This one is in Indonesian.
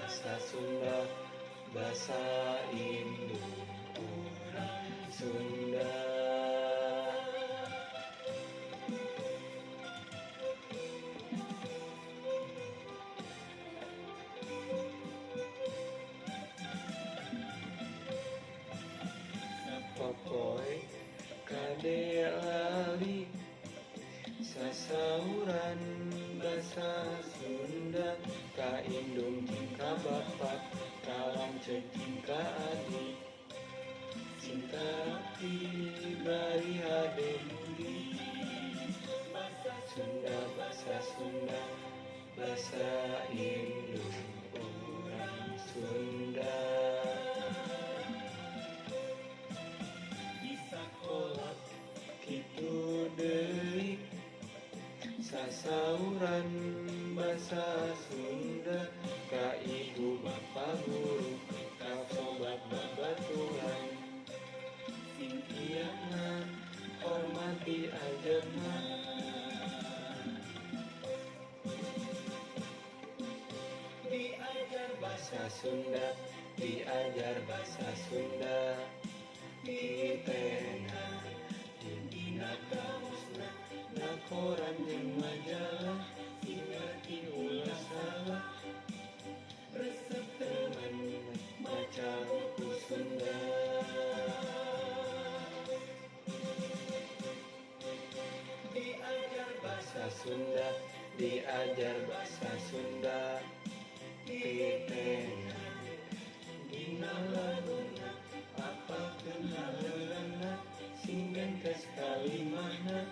bahasa Sunda, bahasa Indo orang Sunda. Popoe kade lali sasauran bahasa Sunda, ka indung ka bapak kalam ceking ka adik, cinta bari hade budi. Bahasa Sunda, bahasa indung orang Sunda. Sekolah kitu deui sasauran bahasa Sunda, ka ibu bapa guru ka sobat babaturan, sing ieu hormati ajarna. Diajar bahasa Sunda, diajar bahasa Sunda. Ditena dina kamusna na koran jeung majalah, singarti ulah salah resep teman baca buku Sunda. Diajar bahasa Sunda, diajar bahasa Sunda. Ditena dina laguna apa kenal leunna, sing bengkes kalimahna